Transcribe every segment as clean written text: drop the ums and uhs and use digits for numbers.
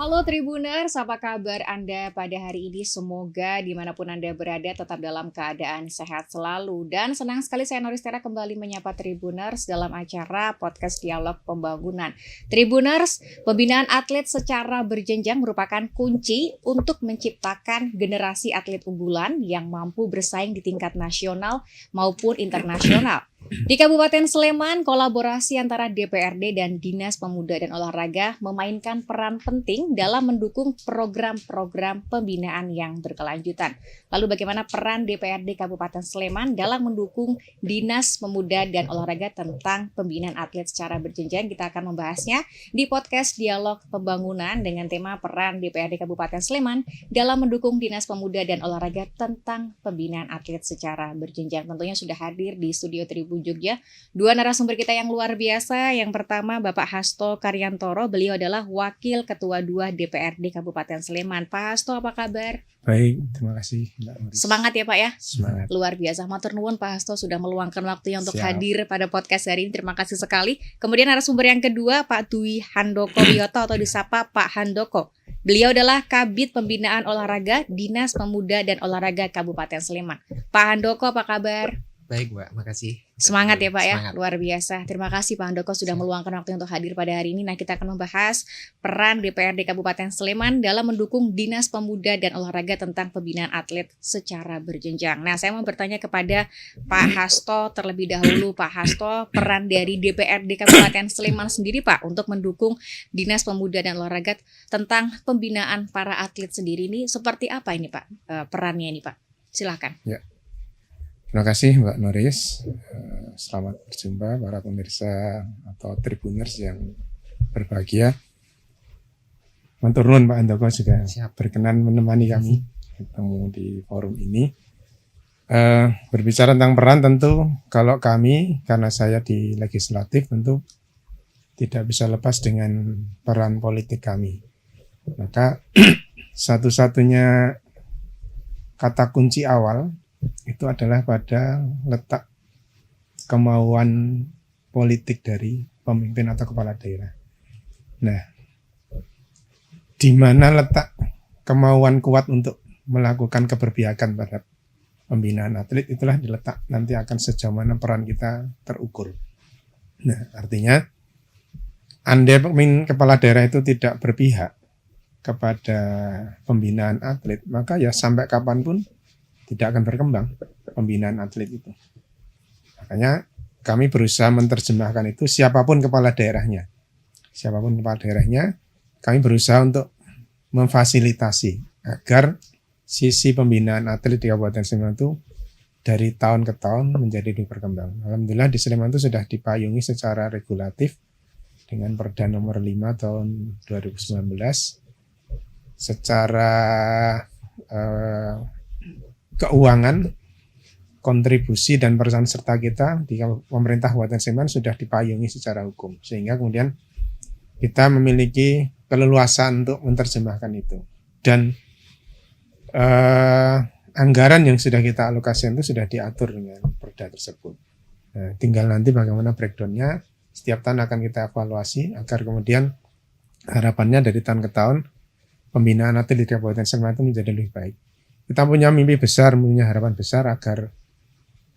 Halo Tribuners, apa kabar Anda pada hari ini? Semoga dimanapun Anda berada tetap dalam keadaan sehat selalu. Dan senang sekali saya Noristera kembali menyapa Tribuners dalam acara Podcast Dialog Pembangunan. Tribuners, pembinaan atlet secara berjenjang merupakan kunci untuk menciptakan generasi atlet unggulan yang mampu bersaing di tingkat nasional maupun internasional. Di Kabupaten Sleman, kolaborasi antara DPRD dan Dinas Pemuda dan Olahraga memainkan peran penting dalam mendukung program-program pembinaan yang berkelanjutan. Lalu bagaimana peran DPRD Kabupaten Sleman dalam mendukung Dinas Pemuda dan Olahraga tentang pembinaan atlet secara berjenjang? Kita akan membahasnya di podcast Dialog Pembangunan dengan tema peran DPRD Kabupaten Sleman dalam mendukung Dinas Pemuda dan Olahraga tentang pembinaan atlet secara berjenjang. Tentunya sudah hadir di studio Tribun Jogja dua narasumber kita yang luar biasa. Yang pertama Bapak Hasto Karyantoro, beliau adalah Wakil Ketua 2 DPRD Kabupaten Sleman. Pak Hasto, apa kabar? Baik, terima kasih Mbak Noris. Semangat ya Pak ya? Semangat. Luar biasa, matur nuwun Pak Hasto sudah meluangkan waktunya untuk Siap. hadir pada podcast hari ini. Terima kasih sekali. Kemudian narasumber yang kedua Pak Dwi Handoko Wiyoto atau disapa Pak Handoko. Beliau adalah Kabid Pembinaan Olahraga Dinas Pemuda dan Olahraga Kabupaten Sleman. Pak Handoko, apa kabar? Baik Mbak, makasih. Semangat ya Pak ya, Semangat. luar biasa. Terima kasih Pak Handoko sudah meluangkan waktu untuk hadir pada hari ini. Nah, kita akan membahas peran DPRD Kabupaten Sleman dalam mendukung Dinas Pemuda dan Olahraga tentang pembinaan atlet secara berjenjang. Nah, saya mau bertanya kepada Pak Hasto terlebih dahulu. Pak Hasto, peran dari DPRD Kabupaten Sleman sendiri Pak untuk mendukung Dinas Pemuda dan Olahraga tentang pembinaan para atlet sendiri ini seperti apa ini Pak, perannya ini Pak? Silakan. Ya. Terima kasih Mbak Noris. Selamat berjumpa para pemirsa atau Tribuners yang berbahagia. Matur nuwun Pak Handoko juga Siap. berkenan menemani kami ketemu di forum ini. Berbicara tentang peran, tentu kalau kami, karena saya di legislatif, tentu tidak bisa lepas dengan peran politik kami. Maka satu-satunya kata kunci awal itu adalah pada letak kemauan politik dari pemimpin atau kepala daerah. Nah, di mana letak kemauan kuat untuk melakukan keberpihakan terhadap pembinaan atlet, itulah diletak nanti akan sejauh mana peran kita terukur. Nah, artinya andai pemimpin kepala daerah itu tidak berpihak kepada pembinaan atlet, maka ya sampai kapanpun tidak akan berkembang pembinaan atlet itu. Makanya kami berusaha menerjemahkan itu siapapun kepala daerahnya. Siapapun kepala daerahnya, kami berusaha untuk memfasilitasi agar sisi pembinaan atlet di Kabupaten Sleman itu dari tahun ke tahun menjadi lebih berkembang. Alhamdulillah di Sleman itu sudah dipayungi secara regulatif dengan Perda nomor 5 tahun 2019 secara keuangan, kontribusi dan peran serta kita di pemerintah Kabupaten Sleman sudah dipayungi secara hukum, sehingga kemudian kita memiliki keleluasaan untuk menerjemahkan itu. Dan anggaran yang sudah kita alokasikan itu sudah diatur dengan perda tersebut. Nah, tinggal nanti bagaimana breakdown-nya, setiap tahun akan kita evaluasi agar kemudian harapannya dari tahun ke tahun pembinaan atlet di Kabupaten Sleman itu menjadi lebih baik. Kita punya mimpi besar, punya harapan besar agar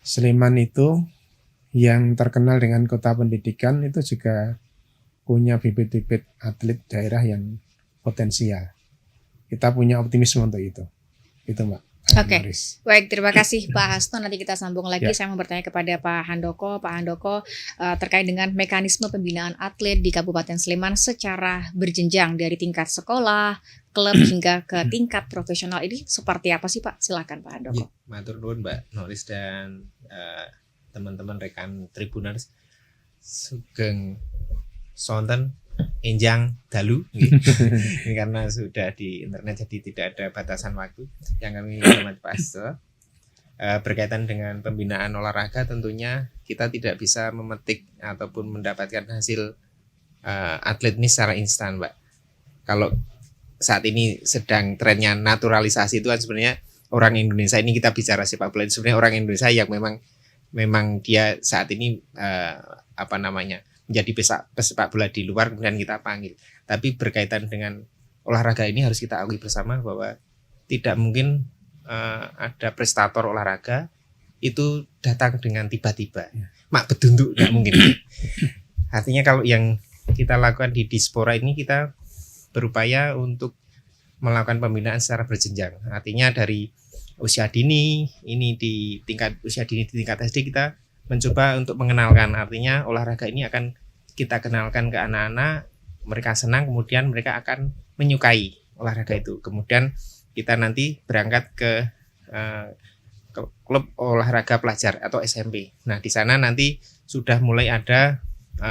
Sleman itu yang terkenal dengan kota pendidikan itu juga punya bibit-bibit atlet daerah yang potensial. Kita punya optimisme untuk itu. Itu Mbak. Oke, baik, terima kasih Pak Hasto. Nanti kita sambung lagi. Ya. Saya mau bertanya kepada Pak Handoko. Pak Handoko, terkait dengan mekanisme pembinaan atlet di Kabupaten Sleman secara berjenjang dari tingkat sekolah, klub hingga ke tingkat profesional ini seperti apa sih Pak? Silakan Pak Handoko. Matur nuwun Mbak Noris dan teman-teman rekan Tribuners. Sugeng sonten enjang dalu ini karena sudah di internet jadi tidak ada batasan waktu. Yang kami hormati Pak Hasto, berkaitan dengan pembinaan olahraga tentunya kita tidak bisa memetik ataupun mendapatkan hasil atlet ini secara instan Mbak. Kalau saat ini sedang trennya naturalisasi itu kan sebenarnya orang Indonesia ini, kita bicara sepak bola, sebenarnya orang Indonesia yang memang memang dia saat ini menjadi pesepak bola di luar, kemudian kita panggil. Tapi berkaitan dengan olahraga ini harus kita akui bersama bahwa tidak mungkin ada prestator olahraga itu datang dengan tiba-tiba. Mak bedunduk nggak mungkin. Artinya kalau yang kita lakukan di Dispora ini, kita berupaya untuk melakukan pembinaan secara berjenjang. Artinya dari usia dini, ini di tingkat usia dini di tingkat SD kita mencoba untuk mengenalkan. Artinya olahraga ini akan kita kenalkan ke anak-anak, mereka senang, kemudian mereka akan menyukai olahraga itu. Kemudian kita nanti berangkat ke klub olahraga pelajar atau SMP. Nah, di sana nanti sudah mulai ada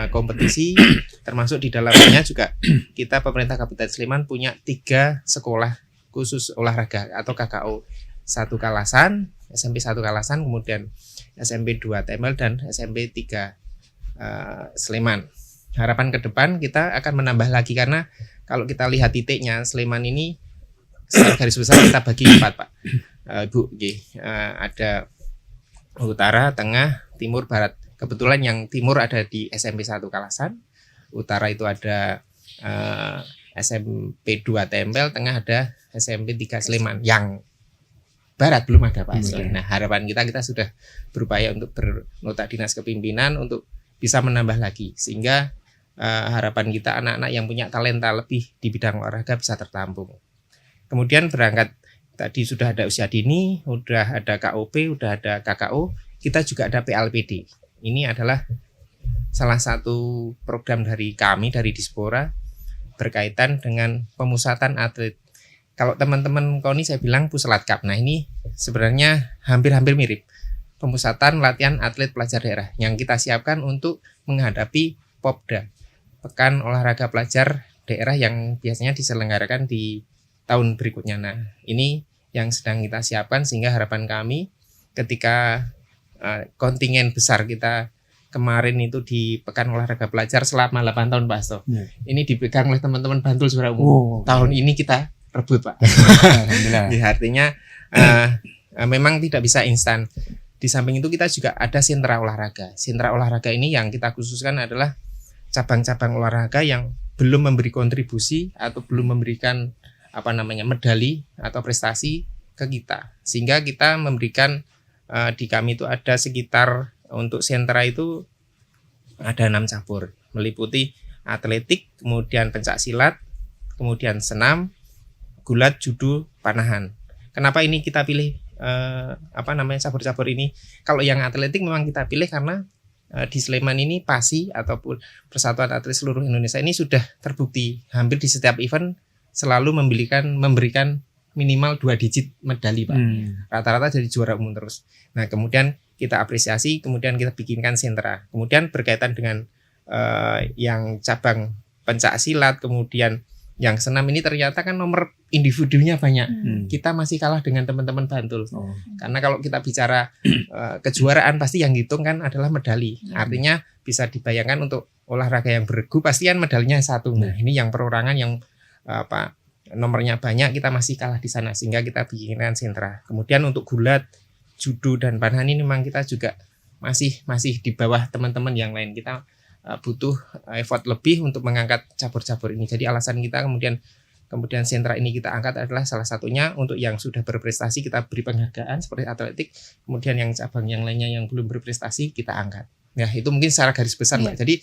kompetisi, termasuk di dalamnya juga kita pemerintah Kabupaten Sleman punya 3 sekolah khusus olahraga atau KKO. 1 Kalasan, SMP 1 Kalasan, kemudian SMP 2 Temel dan SMP 3 Sleman. Harapan ke depan kita akan menambah lagi, karena kalau kita lihat titiknya Sleman ini secara garis besar kita bagi 4, Pak. Bu, ada utara, tengah, timur, barat. Kebetulan yang timur ada di SMP 1 Kalasan, utara itu ada SMP 2 Tempel, tengah ada SMP 3 Sleman. Yang barat belum ada, Pak. Nah, harapan kita sudah berupaya untuk bernota dinas kepimpinan untuk bisa menambah lagi, sehingga harapan kita anak-anak yang punya talenta lebih di bidang olahraga bisa tertampung. Kemudian berangkat tadi sudah ada usia dini, sudah ada KOP, sudah ada KKO, kita juga ada PLPD. Ini adalah salah satu program dari kami, dari Dispora, berkaitan dengan pemusatan atlet. Kalau teman-teman KONI saya bilang Puslat Cup. Nah, ini sebenarnya hampir-hampir mirip. Pemusatan latihan atlet pelajar daerah yang kita siapkan untuk menghadapi Popda, Pekan Olahraga Pelajar Daerah, yang biasanya diselenggarakan di tahun berikutnya. Nah, ini yang sedang kita siapkan, sehingga harapan kami ketika kontingen besar kita kemarin itu di Pekan Olahraga Pelajar selama 8 tahun, Pak Hasto. Ini dipegang oleh teman-teman Bantul Juara Umum. Tahun ini kita rebut, Pak. Alhamdulillah. Ya, artinya memang tidak bisa instan. Di samping itu kita juga ada sentra olahraga. Sentra olahraga ini yang kita khususkan adalah cabang-cabang olahraga yang belum memberi kontribusi atau belum memberikan medali atau prestasi ke kita, sehingga kita memberikan di kami itu ada sekitar, untuk sentra itu ada 6 cabur, meliputi atletik, kemudian pencak silat, kemudian senam, gulat, judo, panahan. Kenapa ini kita pilih cabur-cabur ini? Kalau yang atletik memang kita pilih karena di Sleman ini PASI ataupun Persatuan Atlet Seluruh Indonesia ini sudah terbukti hampir di setiap event selalu memberikan minimal 2 digit medali, Pak. Rata-rata jadi juara umum terus. Nah, kemudian kita apresiasi, kemudian kita bikinkan sentra. Kemudian berkaitan dengan yang cabang pencak silat, kemudian yang senam ini ternyata kan nomor individunya banyak. Kita masih kalah dengan teman-teman Bantul. Karena kalau kita bicara kejuaraan, pasti yang hitung kan adalah medali. Artinya bisa dibayangkan untuk olahraga yang bergu pasti kan medalinya 1. Nah, ini yang perorangan yang nomornya banyak, kita masih kalah di sana, sehingga kita bikinkan sentra. Kemudian untuk gulat, judo dan panahan ini memang kita juga masih di bawah teman-teman yang lain. Kita butuh effort lebih untuk mengangkat cabur-cabur ini. Jadi alasan kita kemudian sentra ini kita angkat adalah salah satunya untuk yang sudah berprestasi kita beri penghargaan seperti atletik, kemudian yang cabang yang lainnya yang belum berprestasi kita angkat. Nah, itu mungkin secara garis besar, Mbak. Jadi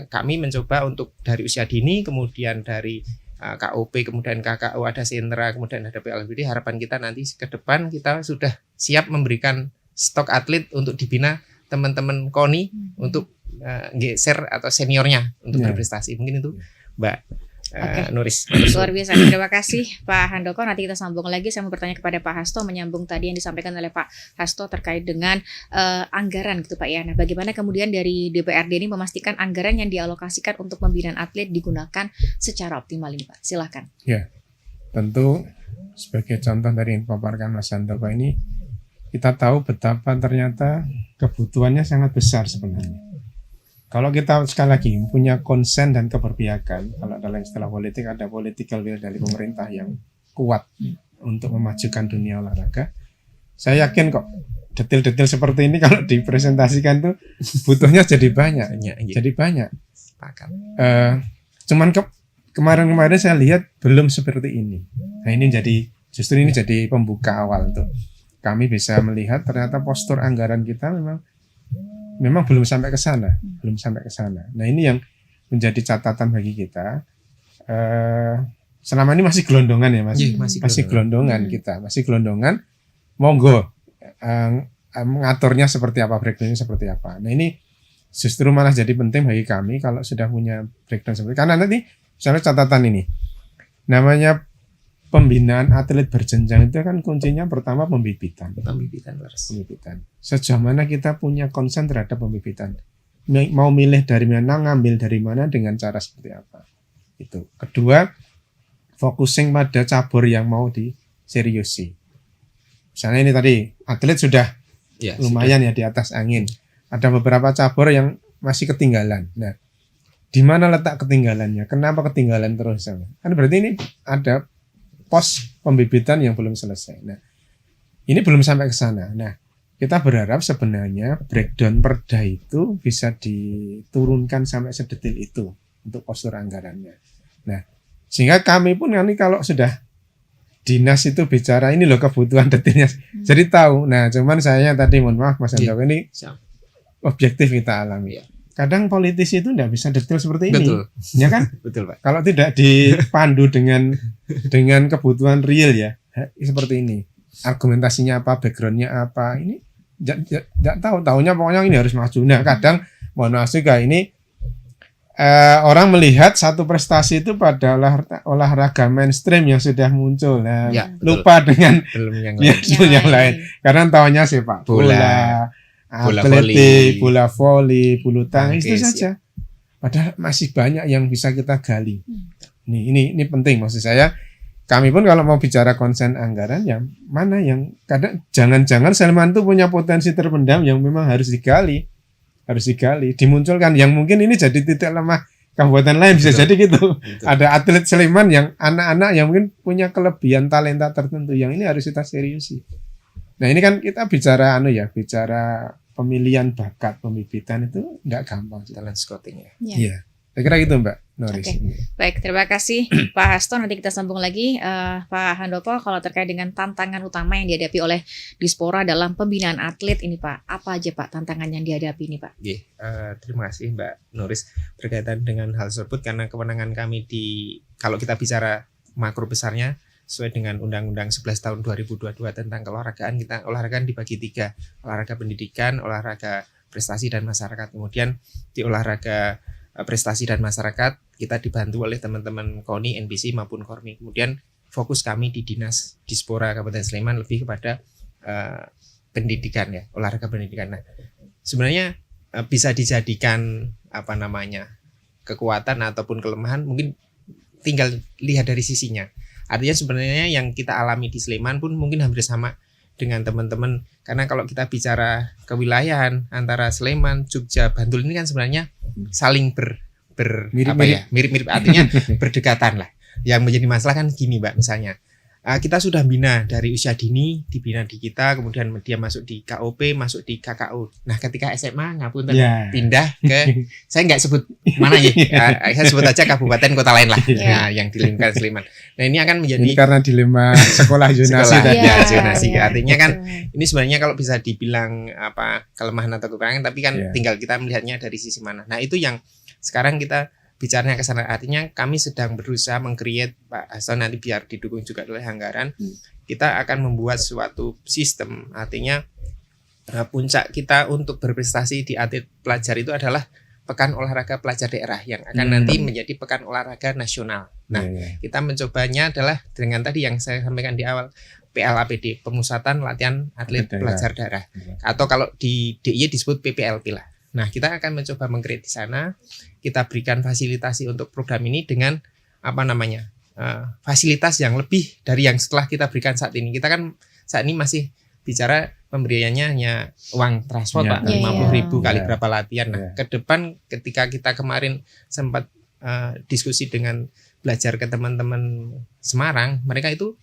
kami mencoba untuk dari usia dini, kemudian dari KOP, kemudian KKO, ada sentra, kemudian ada PLBD. Harapan kita nanti ke depan kita sudah siap memberikan stok atlet untuk dibina teman-teman KONI untuk geser atau seniornya untuk berprestasi. Mungkin itu, Mbak Nuris. Luar biasa. Terima kasih Pak Handoko. Nanti kita sambung lagi. Saya mau bertanya kepada Pak Hasto, menyambung tadi yang disampaikan oleh Pak Hasto terkait dengan anggaran gitu, Pak ya. Nah, bagaimana kemudian dari DPRD ini memastikan anggaran yang dialokasikan untuk pembinaan atlet digunakan secara optimal ini, Pak? Silakan. Ya, tentu sebagai contoh dari yang dipaparkan Mas Handoko ini, kita tahu betapa ternyata kebutuhannya sangat besar sebenarnya. Kalau kita sekali lagi punya konsen dan keberpihakan, kalau dalam istilah politik ada political will dari pemerintah yang kuat untuk memajukan dunia olahraga, saya yakin kok detail-detail seperti ini kalau dipresentasikan tuh butuhnya jadi banyak. Jadi banyak. Sepakat. Cuman kemarin-kemarin saya lihat belum seperti ini. Nah ini justru ini jadi pembuka awal tuh. Kami bisa melihat ternyata postur anggaran kita memang belum sampai ke sana, Nah ini yang menjadi catatan bagi kita. Selama ini masih gelondongan ya Mas. Masih gelondongan kita, masih gelondongan. Monggo mengaturnya seperti apa, breakdownnya seperti apa. Nah ini justru malah jadi penting bagi kami kalau sudah punya breakdown seperti, karena nanti misalnya catatan ini namanya pembinaan atlet berjenjang itu kan kuncinya pertama pembibitan. Sejauh mana kita punya konsen terhadap pembibitan, mau milih dari mana, ngambil dari mana, dengan cara seperti apa. Itu. Kedua, focusing pada cabur yang mau diseriusi. Misalnya ini tadi atlet sudah lumayan ya di atas angin. Ada beberapa cabur yang masih ketinggalan. Nah, di mana letak ketinggalannya? Kenapa ketinggalan terus? Kan berarti ini ada pos pembibitan yang belum selesai. Nah, ini belum sampai ke sana. Nah, kita berharap sebenarnya breakdown perda itu bisa diturunkan sampai sedetil itu untuk postur anggarannya. Nah, sehingga kami pun nanti kalau sudah dinas itu bicara ini loh kebutuhan detailnya, jadi tahu. Nah, cuman saya tadi mohon maaf Mas Andoko, ini objektif kita alami. Kadang politisi itu tidak bisa detail seperti ini. Betul. Ya kan? Betul, Pak. Kalau tidak dipandu dengan kebutuhan real ya, seperti ini. Argumentasinya apa, backgroundnya apa, ini tidak tahu. Tahunya pokoknya ini harus maju. Nah, kadang mohon maaf juga ini orang melihat satu prestasi itu pada olahraga mainstream yang sudah muncul. Nah, lupa dengan yang lain. Karena tahunya sepak bola, atletik, bola voli, bulu tangkis itu saja. Padahal masih banyak yang bisa kita gali. Ini penting maksud saya. Kami pun kalau mau bicara konsen anggaran, yang mana yang kadang jangan-jangan Sleman itu punya potensi terpendam yang memang harus digali, dimunculkan. Yang mungkin ini jadi titik lemah kabupaten lain, bisa jadi gitu. Ada atlet Sleman yang anak-anak yang mungkin punya kelebihan talenta tertentu, yang ini harus kita seriusi. Nah ini kan kita bicara bicara pemilihan bakat, pembibitan itu nggak gampang. Talent scouting ya. Iya. Saya kira gitu Mbak Noris. Baik, terima kasih Pak Hasto. Nanti kita sambung lagi. Pak Handoko, kalau terkait dengan tantangan utama yang dihadapi oleh Dispora dalam pembinaan atlet ini Pak, apa aja Pak tantangan yang dihadapi ini Pak? Terima kasih Mbak Noris berkaitan dengan hal tersebut, karena kewenangan kami kalau kita bicara makro besarnya sesuai dengan Undang-Undang 11 tahun 2022 tentang keolahragaan, olahraga dibagi 3, olahraga pendidikan, olahraga prestasi dan masyarakat. Kemudian di olahraga prestasi dan masyarakat kita dibantu oleh teman-teman KONI, NBC maupun KORMI. Kemudian fokus kami di Dinas Dispora Kabupaten Sleman lebih kepada pendidikan ya, olahraga pendidikan. Nah, sebenarnya bisa dijadikan kekuatan ataupun kelemahan, mungkin tinggal lihat dari sisinya. Artinya sebenarnya yang kita alami di Sleman pun mungkin hampir sama dengan teman-teman, karena kalau kita bicara kewilayahan antara Sleman, Jogja, Bantul ini kan sebenarnya saling mirip-mirip, artinya berdekatan lah. Yang menjadi masalah kan gini Mbak, misalnya kita sudah bina dari usia dini, dibina di kita, kemudian dia masuk di KOP, masuk di KKU. Nah, ketika SMA pindah ke saya nggak sebut mana ya, saya sebut aja kabupaten kota lain lah, yang di lingkungan Sleman. Nah, ini akan menjadi ini karena dilema sekolah zonasi zonasi. Artinya kan ini sebenarnya kalau bisa dibilang kelemahan atau kekurangan, tapi kan tinggal kita melihatnya dari sisi mana. Nah, itu yang sekarang kita bicaranya ke sana. Artinya kami sedang berusaha meng-create, Pak Hasto nanti biar didukung juga oleh anggaran, kita akan membuat suatu sistem. Artinya puncak kita untuk berprestasi di atlet pelajar itu adalah Pekan Olahraga Pelajar Daerah yang akan nanti menjadi Pekan Olahraga Nasional. Nah, kita mencobanya adalah dengan tadi yang saya sampaikan di awal, PLAPD, Pemusatan Latihan Atlet Pelajar Daerah. Atau kalau di DIY disebut PPLP lah. Nah, kita akan mencoba meng-create di sana. Kita berikan fasilitasi untuk program ini dengan fasilitas yang lebih dari yang setelah kita berikan saat ini. Kita kan saat ini masih bicara pemberiannya hanya uang transport Pak, 50.000 kali berapa latihan. Nah, ke depan ketika kita kemarin sempat diskusi dengan belajar ke teman-teman Semarang, mereka itu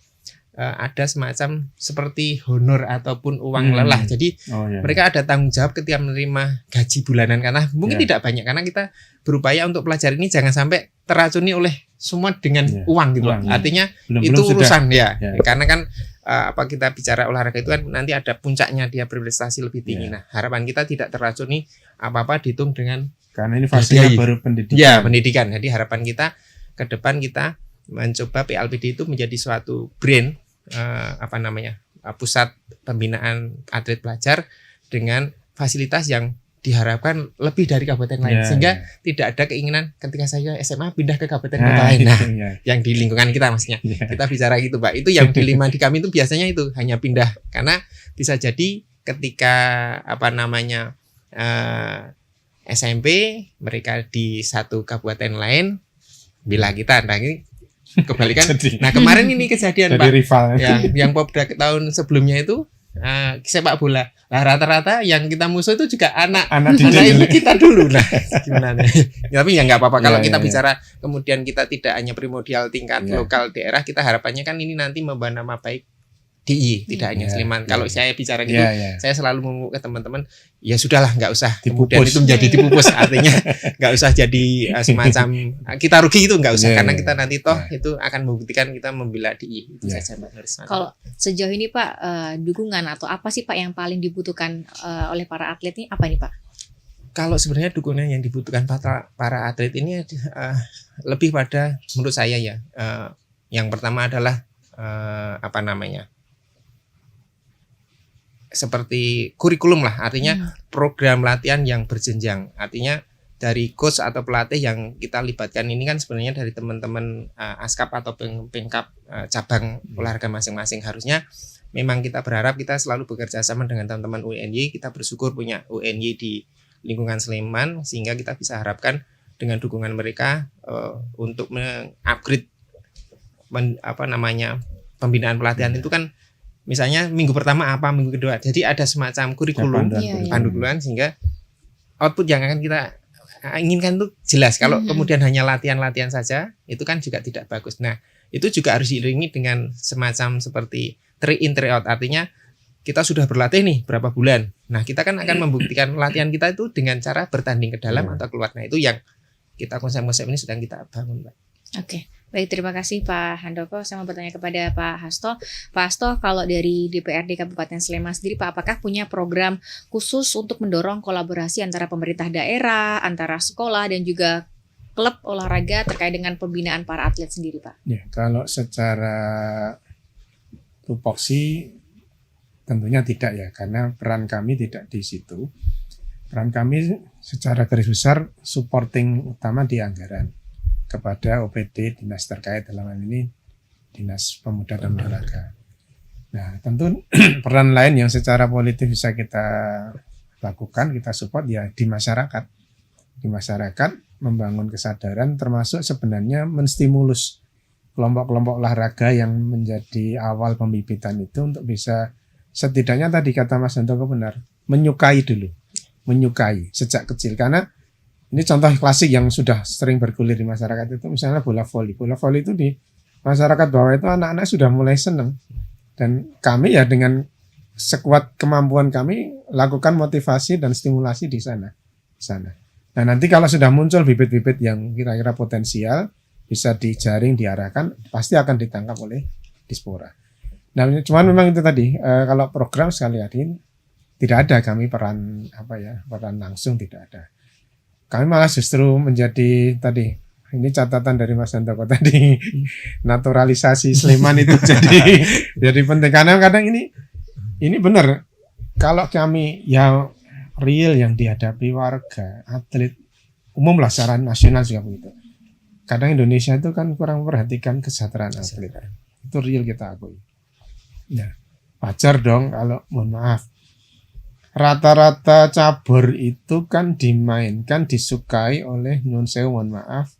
ada semacam seperti honor ataupun uang lelah. Jadi mereka ada tanggung jawab ketika menerima gaji bulanan, karena mungkin tidak banyak, karena kita berupaya untuk pelajar ini jangan sampai teracuni oleh semua dengan uang gitu. Artinya itu urusan ya. Karena kan apa kita bicara olahraga itu kan nanti ada puncaknya, dia berprestasi lebih tinggi. Nah, harapan kita tidak teracuni apa-apa dihitung dengan, karena ini fasenya baru pendidikan. Ya, pendidikan. Jadi harapan kita ke depan kita mencoba PLPD itu menjadi suatu brand pusat pembinaan atlet pelajar dengan fasilitas yang diharapkan lebih dari kabupaten lain, sehingga tidak ada keinginan ketika saya SMA pindah ke kabupaten kota lain. Nah, yang di lingkungan kita maksudnya. Kita bicara gitu, Pak. Itu yang dilema di kami itu biasanya itu hanya pindah, karena bisa jadi ketika SMP mereka di satu kabupaten lain, bila kita ini kebalikan. Nah, kemarin ini kejadian, Pak. Rival. Yang Popda tahun sebelumnya itu sepak bola. Nah, rata-rata yang kita musuh itu juga anak ini kita dulu. Nah, gimana nih? Tapi ya nggak apa-apa kalau kita bicara kemudian kita tidak hanya primordial tingkat lokal daerah, kita harapannya kan ini nanti membawa nama baik DIY, tidak hanya Sleman. Kalau saya bicara gitu, saya selalu ngomong ke teman-teman, ya sudahlah, nggak usah kemudian itu menjadi dipupus. Artinya nggak usah jadi semacam kita rugi, itu nggak usah, karena kita nanti toh itu akan membuktikan kita membela DIY. Itu saja, Mbak Nuris. Kalau sejauh ini Pak, dukungan atau apa sih Pak yang paling dibutuhkan oleh para atlet ini, apa nih Pak? Kalau sebenarnya dukungan yang dibutuhkan para atlet ini lebih pada menurut saya ya, yang pertama adalah seperti kurikulum lah, artinya program latihan yang berjenjang. Artinya dari coach atau pelatih yang kita libatkan ini kan sebenarnya dari teman-teman ASKAP atau pengkap cabang olahraga masing-masing. Harusnya memang kita berharap kita selalu bekerja sama dengan teman-teman UNY. Kita bersyukur punya UNY di lingkungan Sleman, sehingga kita bisa harapkan dengan dukungan mereka untuk mengupgrade pembinaan pelatihan itu kan. Misalnya minggu pertama apa, minggu kedua. Jadi ada semacam kurikulum, panduan, sehingga output yang akan kita inginkan itu jelas. Kalau kemudian hanya latihan-latihan saja, itu kan juga tidak bagus. Nah, itu juga harus diiringi dengan semacam seperti 3 in 3 out. Artinya kita sudah berlatih nih berapa bulan. Nah, kita kan akan membuktikan latihan kita itu dengan cara bertanding ke dalam atau keluar. Nah, itu yang kita konsep-konsep ini sedang kita bangun, Pak. Oke. Baik, terima kasih Pak Handoko. Saya mau bertanya kepada Pak Hasto. Pak Hasto, kalau dari DPRD Kabupaten Sleman sendiri, Pak, apakah punya program khusus untuk mendorong kolaborasi antara pemerintah daerah, antara sekolah, dan juga klub olahraga terkait dengan pembinaan para atlet sendiri, Pak? Ya, kalau secara tupoksi tentunya tidak ya, karena peran kami tidak di situ. Peran kami secara garis besar supporting utama di anggaran kepada OPD dinas terkait, dalam hal ini Dinas Pemuda dan Olahraga. Nah, tentu peran lain yang secara politik bisa kita lakukan, kita support ya di masyarakat. Di masyarakat membangun kesadaran, termasuk sebenarnya menstimulus kelompok-kelompok olahraga yang menjadi awal pembibitan itu untuk bisa setidaknya tadi kata Mas Handoko benar, menyukai dulu. Menyukai sejak kecil, karena ini contoh klasik yang sudah sering bergulir di masyarakat itu misalnya bola voli. Bola voli itu di masyarakat bawah itu anak-anak sudah mulai senang. Dan kami ya dengan sekuat kemampuan kami lakukan motivasi dan stimulasi di sana. Nah, nanti kalau sudah muncul bibit-bibit yang kira-kira potensial bisa dijaring, diarahkan, pasti akan ditangkap oleh Dispora. Nah, cuman memang itu tadi kalau program sekali lagi tidak ada kami peran langsung tidak ada. Kami malah justru menjadi tadi, ini catatan dari Mas Handoko tadi, naturalisasi Sleman itu jadi penting. Karena kadang ini benar, kalau kami yang real yang dihadapi warga, atlet, umum lah secara nasional juga begitu. Kadang Indonesia itu kan kurang memperhatikan kesejahteraan atlet. Itu real kita akui. Nah, wajar dong kalau mohon maaf. Rata-rata cabur itu kan dimainkan, disukai oleh nun sewu mohon maaf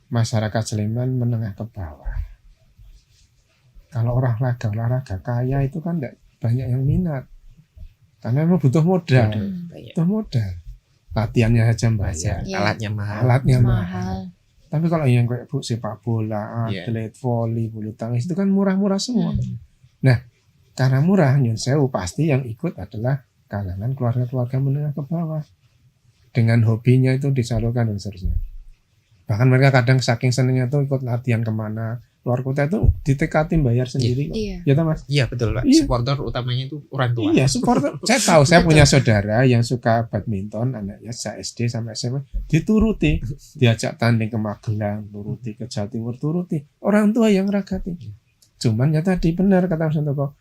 masyarakat Sleman menengah ke bawah. Kalau olahraga kaya itu kan tidak banyak yang minat, karena memang butuh modal. Latihannya saja bayar, alatnya mahal. Tapi kalau yang kayak sepak bola, atlet, voli, bulu tangkis itu kan murah-murah semua. Nah, karena murah, nyun sewu pasti yang ikut adalah kalangan keluarga-keluarga menengah ke bawah. Dengan hobinya itu disalurkan dan seterusnya. Bahkan mereka kadang saking senangnya tuh ikut latihan kemana, luar kota itu ditekatin bayar sendiri. Iya. Ya Mas? Iya betul Pak. Iya. Supporter utamanya itu orang tua. Iya, supporter. Saya tahu, saya punya saudara yang suka badminton, anaknya SD sampai SMA, dituruti, diajak tanding ke Magelang, turuti ke Jawa Timur, turuti. Orang tua yang ragatin. Cuman ya tadi benar kata Mas Handoko,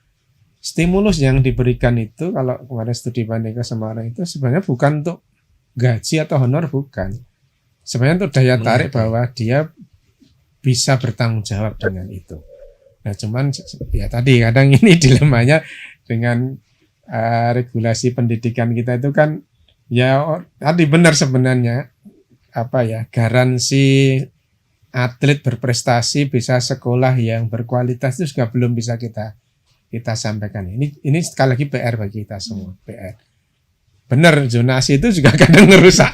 stimulus yang diberikan itu kalau kemarin studi banding ke Semarang itu sebenarnya bukan untuk gaji atau honor, bukan. Sebenarnya untuk daya tarik bahwa dia bisa bertanggung jawab dengan itu. Nah, cuman ya tadi kadang ini dilemanya dengan regulasi pendidikan kita itu kan ya tadi benar sebenarnya garansi atlet berprestasi bisa sekolah yang berkualitas itu juga belum bisa kita sampaikan. Ini sekali lagi PR bagi kita semua, PR. Benar, zonasi itu juga kadang ngerusak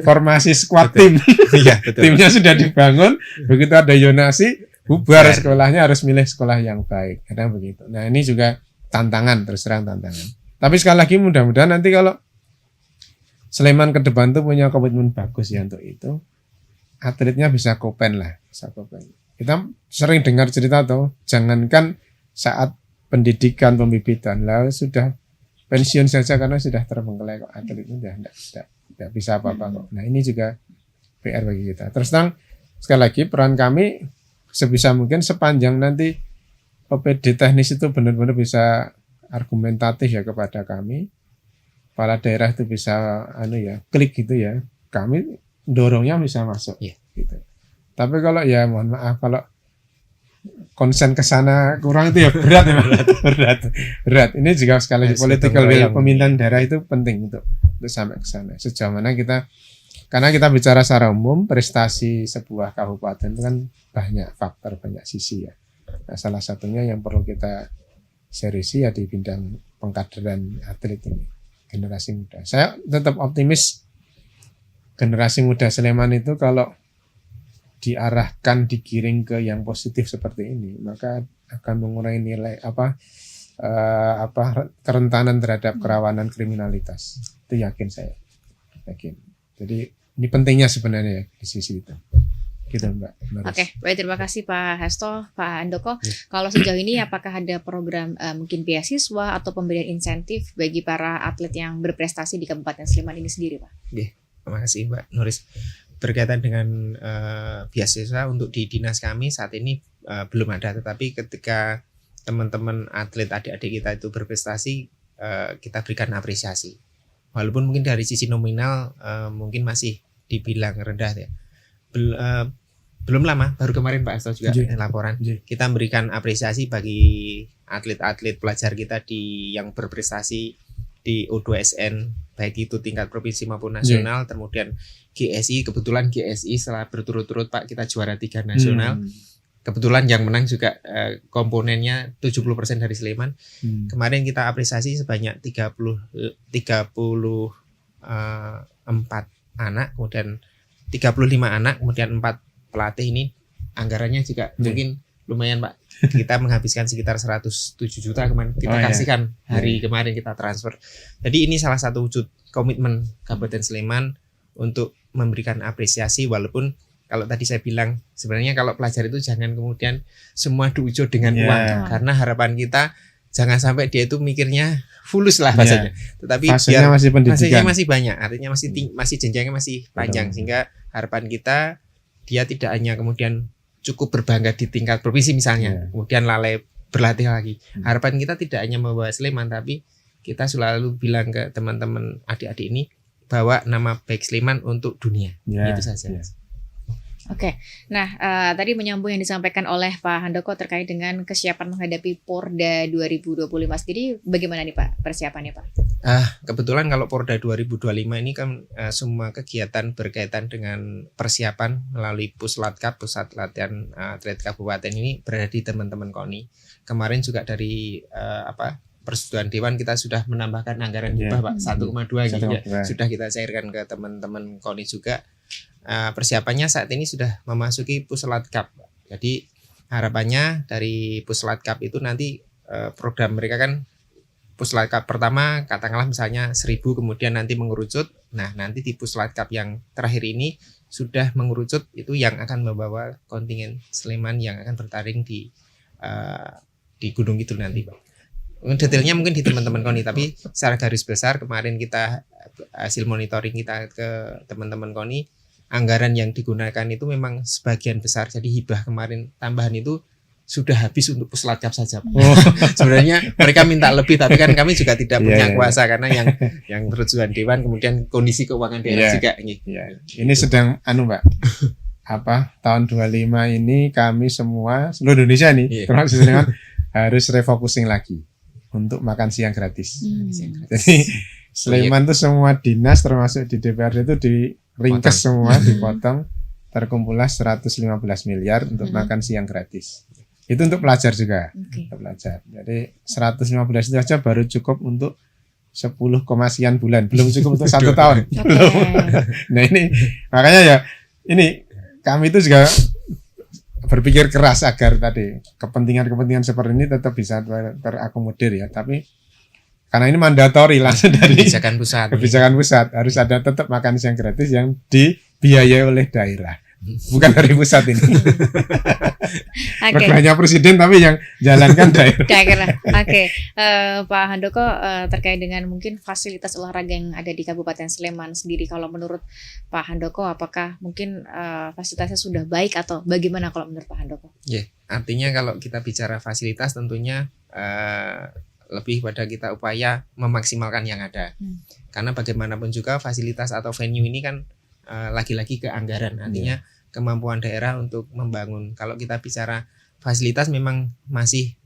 formasi squad tim. Iya, betul. Timnya sudah dibangun, begitu ada zonasi, bubar sekolahnya, harus milih sekolah yang baik. Kadang begitu. Nah, ini juga tantangan, terus terang tantangan. Tapi sekali lagi mudah-mudahan nanti kalau Sleman ke depan tuh punya komitmen bagus ya untuk itu, atletnya bisa kopen lah, bisa kopen. Kita sering dengar cerita tuh, jangankan saat pendidikan pembibitan, lalu sudah pensiun saja karena sudah terbengkelai kok, atlet itu tidak bisa apa-apa kok. Nah, ini juga PR bagi kita. Terus terang sekali lagi peran kami sebisa mungkin sepanjang nanti OPD teknis itu benar-benar bisa argumentatif ya kepada kami, kepala daerah itu bisa klik gitu ya, kami dorongnya bisa masuk gitu. Tapi kalau ya mohon maaf kalau konsen ke sana kurang itu ya berat. Ini juga sekali lagi political will pemerintahan daerah itu penting untuk sampai ke sana. Sejauh mana karena kita bicara secara umum prestasi sebuah kabupaten itu kan banyak faktor, banyak sisi ya. Nah, salah satunya yang perlu kita seriusi ya di bidang pengkaderan atlet ini, generasi muda. Saya tetap optimis generasi muda Sleman itu kalau diarahkan, digiring ke yang positif seperti ini, maka akan mengurangi nilai kerentanan terhadap kerawanan kriminalitas. Itu yakin saya. Yakin. Jadi ini pentingnya sebenarnya ya, di sisi itu. Gitu Mbak. Oke, baik, terima kasih Pak Hasto, Pak Handoko. Kalau sejauh ini apakah ada program mungkin beasiswa atau pemberian insentif bagi para atlet yang berprestasi di Kabupaten Sleman ini sendiri, Pak? Terima kasih Mbak Nuris. Berkaitan dengan beasiswa untuk di dinas kami saat ini belum ada, tetapi ketika teman-teman atlet adik-adik kita itu berprestasi, kita berikan apresiasi. Walaupun mungkin dari sisi nominal mungkin masih dibilang rendah ya. Belum lama, baru kemarin Pak Asto juga laporan. Kita memberikan apresiasi bagi atlet-atlet pelajar kita yang berprestasi di O2SN, baik itu tingkat provinsi maupun nasional. Kemudian GSI, kebetulan GSI setelah berturut-turut Pak kita juara 3 nasional. Kebetulan yang menang juga komponennya 70% dari Sleman. Kemarin kita apresiasi sebanyak 34 anak, kemudian 35 anak, kemudian 4 pelatih. Ini anggarannya juga mungkin lumayan Pak. Kita menghabiskan sekitar 107 juta kemarin kita kasihkan hari kemarin kita transfer. Jadi ini salah satu wujud komitmen Kabupaten Sleman untuk memberikan apresiasi, walaupun kalau tadi saya bilang sebenarnya kalau pelajar itu jangan kemudian semua diukur dengan uang, karena harapan kita jangan sampai dia itu mikirnya fulus lah bahasanya. Tetapi fasenya masih pendidikan, masih banyak, artinya masih jenjangnya masih panjang. Sehingga harapan kita dia tidak hanya kemudian cukup berbangga di tingkat provinsi misalnya, kemudian lalai berlatih lagi. Harapan kita tidak hanya membawa Sleman, tapi kita selalu bilang ke teman-teman adik-adik ini bawa nama baik Sleman untuk dunia. Itu saja. Oke, nah tadi menyambung yang disampaikan oleh Pak Handoko terkait dengan kesiapan menghadapi Porda 2025 sendiri, bagaimana nih Pak persiapannya Pak? Kebetulan kalau Porda 2025 ini kan semua kegiatan berkaitan dengan persiapan melalui Puslatkap, Pusat Latihan Atlet Kabupaten ini berada di teman-teman KONI. Kemarin juga dari Persetujuan Dewan kita sudah menambahkan anggaran hibah Pak 1,2 gitu ya. Sudah kita cairkan ke teman-teman KONI juga. persiapannya saat ini sudah memasuki Puslat Cup. Jadi harapannya dari Puslat Cup itu nanti program mereka kan Puslat Cup pertama katakanlah misalnya 1.000, kemudian nanti mengerucut. Nah, nanti di Puslat Cup yang terakhir ini sudah mengerucut, itu yang akan membawa kontingen Sleman yang akan bertanding di Gunung Kidul nanti, Pak. Detailnya mungkin di teman-teman KONI, tapi secara garis besar kemarin kita hasil monitoring kita ke teman-teman KONI, anggaran yang digunakan itu memang sebagian besar, jadi hibah kemarin tambahan itu sudah habis untuk Puslat Cup saja. Sebenarnya mereka minta lebih, tapi kan kami juga tidak punya kuasa karena yang persetujuan dewan, kemudian kondisi keuangan daerah juga. Ini sedang Mbak. Tahun 25 ini kami semua seluruh Indonesia nih, termasuk Sleman, harus refocusing lagi untuk makan siang gratis. Jadi Sleman tuh semua dinas termasuk di DPRD itu diringkes semua, dipotong, terkumpullah 115 miliar untuk makan siang gratis. Itu untuk pelajar juga, untuk pelajar. Jadi 115 itu aja baru cukup untuk 10, sekian bulan, belum cukup untuk 1 tahun. Belum. Nah ini makanya ya ini kami itu juga berpikir keras agar tadi kepentingan seperti ini tetap bisa terakomodir ya. Tapi karena ini mandatori langsung dari kebijakan pusat harus ada tetap makan siang gratis yang dibiayai oleh daerah. Bukan dari pusat ini. Programnya presiden tapi yang jalankan daerah. Pak Handoko, terkait dengan mungkin fasilitas olahraga yang ada di Kabupaten Sleman sendiri, kalau menurut Pak Handoko apakah mungkin fasilitasnya sudah baik atau bagaimana kalau menurut Pak Handoko? Artinya kalau kita bicara fasilitas tentunya lebih pada kita upaya memaksimalkan yang ada. Karena bagaimanapun juga fasilitas atau venue ini kan lagi-lagi ke anggaran, artinya kemampuan daerah untuk membangun. Kalau kita bicara fasilitas memang masih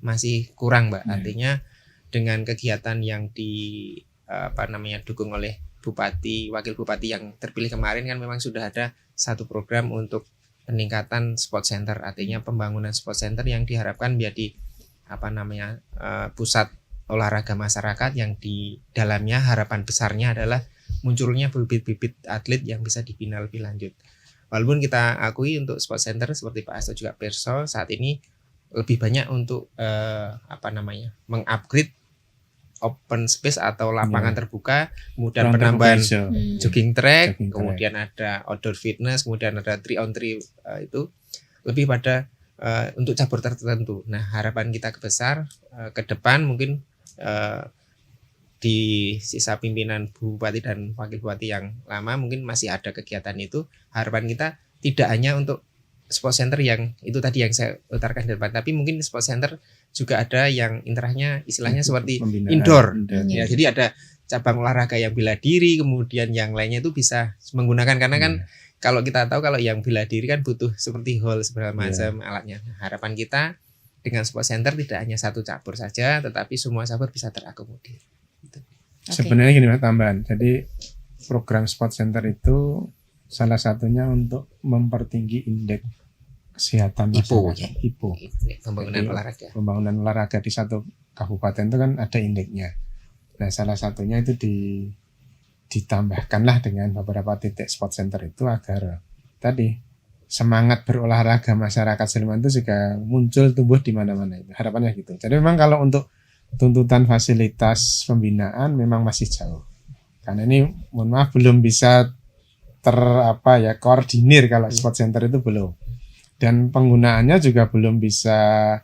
kurang, Mbak. Artinya dengan kegiatan yang dukung oleh bupati, wakil bupati yang terpilih kemarin kan memang sudah ada satu program untuk peningkatan sport center, artinya pembangunan sport center yang diharapkan menjadi pusat olahraga masyarakat yang di dalamnya harapan besarnya adalah munculnya bibit-bibit atlet yang bisa dibina lebih lanjut. Walaupun kita akui untuk sport center seperti Pak Hasto juga Perso saat ini lebih banyak untuk mengupgrade open space atau lapangan terbuka, kemudian penambahan jogging track, kemudian ada outdoor fitness, kemudian ada 3-on-3 itu lebih pada untuk cabur tertentu. Nah, harapan kita besar ke depan mungkin di sisa pimpinan Bupati dan Wakil Bupati yang lama mungkin masih ada kegiatan itu. Harapan kita tidak hanya untuk sport center yang itu tadi yang saya utarakan di depan, tapi mungkin sport center juga ada yang intrahnya istilahnya seperti indoor. Ya, jadi ada cabang olahraga yang bela diri, kemudian yang lainnya itu bisa menggunakan karena kan kalau kita tahu kalau yang bela diri kan butuh seperti hall segala macam alatnya. Nah, harapan kita dengan sport center tidak hanya satu cabur saja, tetapi semua cabur bisa terakomodir. Sebenarnya gini Mas, tambahan. Jadi program sport center itu salah satunya untuk mempertinggi indeks kesehatan masyarakat. IPO. Pembangunan olahraga di satu kabupaten itu kan ada indeksnya. Nah, salah satunya itu ditambahkanlah dengan beberapa titik sport center itu agar tadi semangat berolahraga masyarakat Sleman itu juga muncul tumbuh di mana-mana itu. Harapannya gitu. Jadi memang kalau untuk tuntutan fasilitas pembinaan memang masih jauh. Karena ini mohon maaf belum bisa koordinir kalau sport center itu belum. Dan penggunaannya juga belum bisa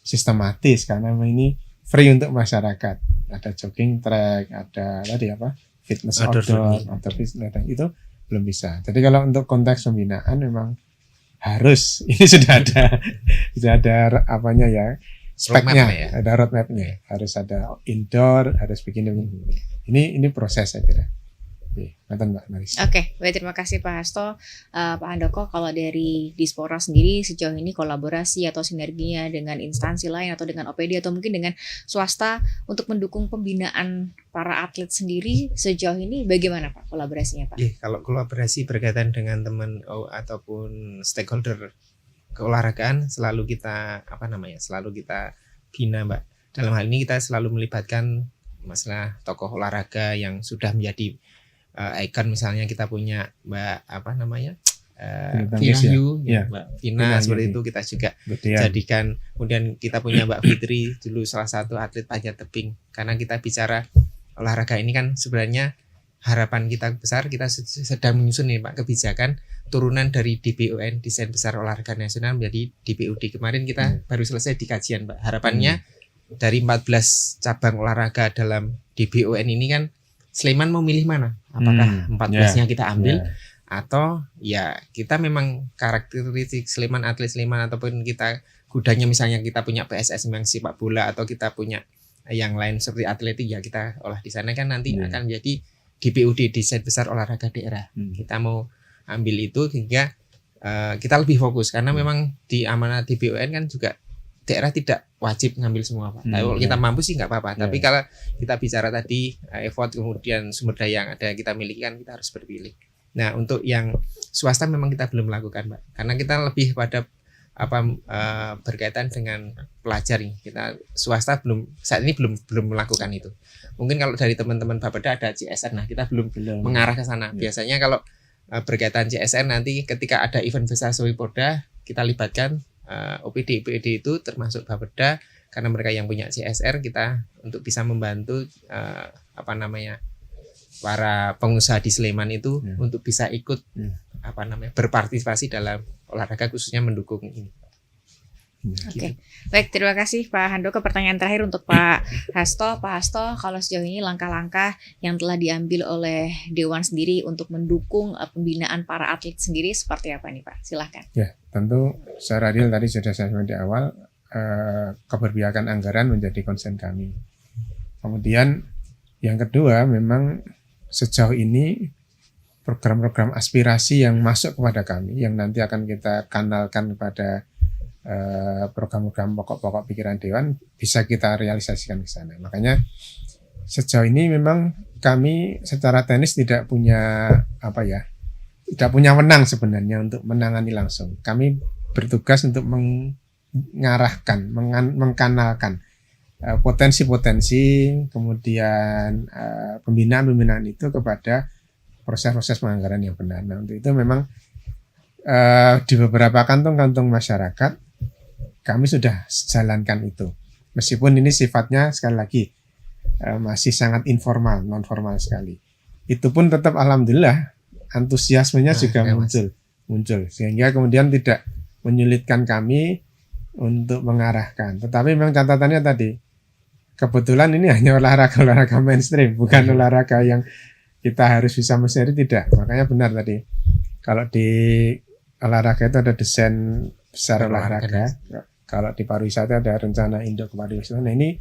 sistematis karena ini free untuk masyarakat. Ada jogging track, ada fitness outdoor fitness itu belum bisa. Jadi kalau untuk konteks pembinaan memang harus ini sudah ada speknya, ada roadmapnya, harus ada indoor, harus begini. Ini proses saya kira. Mbak Marisa. Baik, terima kasih Pak Hasto. Pak Handoko, kalau dari Dispora sendiri sejauh ini kolaborasi atau sinerginya dengan instansi lain atau dengan OPD atau mungkin dengan swasta untuk mendukung pembinaan para atlet sendiri sejauh ini bagaimana Pak kolaborasinya Pak? Kalau kolaborasi berkaitan dengan teman ataupun stakeholder keolahragaan selalu kita bina Mbak. Dalam hal ini kita selalu melibatkan masalah tokoh olahraga yang sudah menjadi ikon, misalnya kita punya Mbak Tangkis ya? Vina Yu, Ya. Mbak Vina Vina Yu, seperti ya. itu kita juga Betul. jadikan. Kemudian kita punya Mbak Fitri dulu salah satu atlet panjat tebing. Karena kita bicara olahraga ini kan sebenarnya harapan kita besar, kita sedang menyusun nih Pak kebijakan turunan dari DBON, Desain Besar Olahraga Nasional, menjadi DBUD. Kemarin kita baru selesai di kajian Pak. Harapannya dari 14 cabang olahraga dalam DBON ini kan Sleman mau milih mana? Apakah 14-nya kita ambil atau ya kita memang karakteristik Sleman, atlet Sleman, ataupun kita gudangnya misalnya kita punya PSS memang sepak bola, atau kita punya yang lain seperti atletik, ya kita olah di sana kan nanti akan menjadi DBUD, Desain Besar Olahraga Daerah. Kita mau ambil itu hingga kita lebih fokus, karena memang di amanah DBON kan juga daerah tidak wajib ngambil semua Pak. Tapi kalau kita mampu sih nggak apa-apa. Tapi kalau kita bicara tadi effort kemudian sumber daya yang ada kita miliki kan kita harus berpilih. Nah untuk yang swasta memang kita belum melakukan Pak, karena kita lebih pada berkaitan dengan pelajar nih. Kita swasta saat ini belum melakukan itu. Mungkin kalau dari teman-teman Bapeda ada CSR, nah kita belum mengarah ke sana. Biasanya kalau berkaitan CSR nanti ketika ada event besar Swiporda kita libatkan OPD itu termasuk Bapeda, karena mereka yang punya CSR, kita untuk bisa membantu para pengusaha di Sleman itu untuk bisa ikut berpartisipasi dalam olahraga, khususnya mendukung ini. Oke, baik, terima kasih Pak Handoko. Pertanyaan terakhir untuk Pak Hasto. Pak Hasto, kalau sejauh ini langkah-langkah yang telah diambil oleh Dewan sendiri untuk mendukung pembinaan para atlet sendiri seperti apa nih Pak? Silahkan. Ya, tentu secara real tadi sudah saya sampaikan di awal, keberpihakan anggaran menjadi concern kami. Kemudian yang kedua, memang sejauh ini program-program aspirasi yang masuk kepada kami, yang nanti akan kita kanalkan kepada program-program pokok-pokok pikiran Dewan, bisa kita realisasikan ke sana. Makanya sejauh ini memang kami secara teknis tidak punya tidak punya wewenang sebenarnya untuk menangani langsung. Kami bertugas untuk mengarahkan, mengkanalkan potensi-potensi, kemudian pembinaan itu kepada proses-proses penganggaran yang benar. Nah, untuk itu memang di beberapa kantong-kantong masyarakat kami sudah jalankan itu. Meskipun ini sifatnya sekali lagi masih sangat informal, non formal sekali. Itu pun tetap alhamdulillah antusiasmenya juga muncul sehingga kemudian tidak menyulitkan kami untuk mengarahkan. Tetapi memang catatannya tadi, kebetulan ini hanya olahraga mainstream, bukan olahraga yang kita harus bisa meseri, tidak. Makanya benar tadi, kalau di olahraga itu ada desain besar olahraga, kalau di pariwisata ada rencana induk pariwisata. Nah ini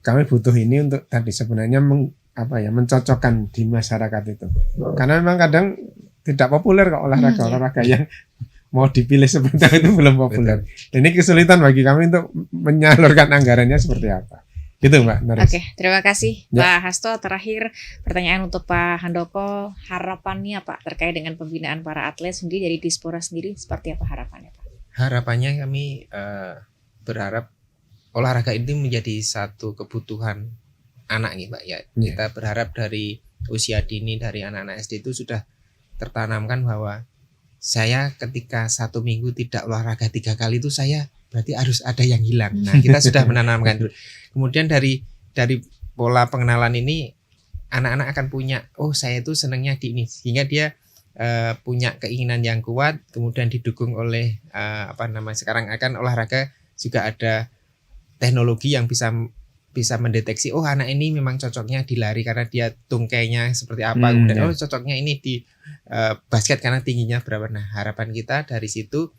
kami butuh ini untuk tadi sebenarnya mencocokkan di masyarakat itu. Karena memang kadang tidak populer kok olahraga yang mau dipilih seperti itu belum populer. Ini kesulitan bagi kami untuk menyalurkan anggarannya seperti apa. Gitu Mbak Naris. Oke, terima kasih Pak Hasto. Terakhir pertanyaan untuk Pak Handoko, harapannya Pak terkait dengan pembinaan para atlet sendiri dari Dispora sendiri, seperti apa harapannya Pak? Harapannya kami berharap olahraga ini menjadi satu kebutuhan anak nih Pak ya. Kita berharap dari usia dini, dari anak-anak SD itu sudah tertanamkan bahwa saya ketika 1 minggu tidak olahraga 3 kali itu saya berarti harus ada yang hilang. Nah kita sudah menanamkan itu. Kemudian dari pola pengenalan ini anak-anak akan punya, oh saya itu senangnya di ini, sehingga dia punya keinginan yang kuat. Kemudian didukung oleh sekarang akan olahraga juga ada teknologi yang bisa mendeteksi, oh anak ini memang cocoknya di lari karena dia tungkainya seperti apa, kemudian oh cocoknya ini di basket karena tingginya berapa. Nah harapan kita dari situ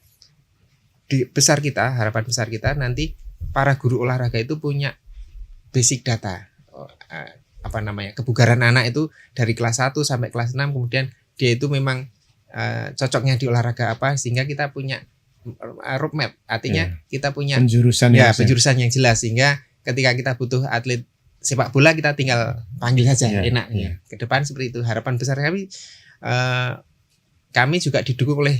harapan besar kita nanti para guru olahraga itu punya basic data, kebugaran anak itu dari kelas 1 sampai kelas 6, kemudian dia itu memang cocoknya di olahraga apa, sehingga kita punya roadmap, artinya kita punya penjurusan yang jelas, sehingga ketika kita butuh atlet sepak bola kita tinggal panggil saja, enak ya. Ke depan seperti itu harapan besar kami. Kami juga didukung oleh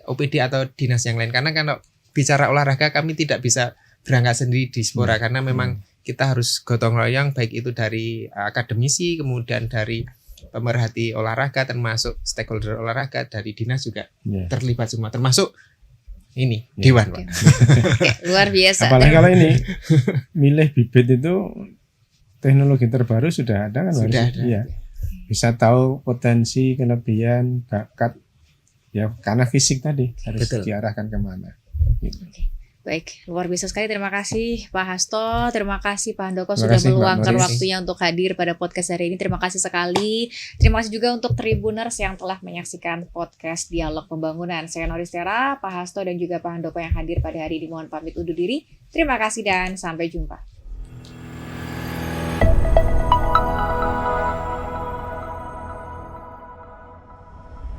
OPD atau dinas yang lain, karena kalau bicara olahraga kami tidak bisa berangkat sendiri di Dispora, karena memang kita harus gotong royong, baik itu dari akademisi, kemudian dari pemerhati olahraga, termasuk stakeholder olahraga dari dinas juga Ya. terlibat semua, termasuk ini Ya. dewan, Pak. Oke, luar biasa. Apalagi kalau ini milih bibit itu teknologi terbaru sudah ada kan? Sudah harus- ada. Iya. Bisa tahu potensi, kelebihan, bakat, ya karena fisik tadi harus Betul. diarahkan kemana. Gitu. Baik, luar biasa sekali. Terima kasih Pak Hasto, terima kasih Pak Handoko Terima sudah kasih, Mbak meluangkan Noris. waktunya untuk hadir pada podcast hari ini. Terima kasih sekali. Terima kasih juga untuk Tribuners yang telah menyaksikan podcast Dialog Pembangunan. Saya Noris Tera, Pak Hasto dan juga Pak Handoko yang hadir pada hari ini. Mohon pamit undur diri. Terima kasih dan sampai jumpa.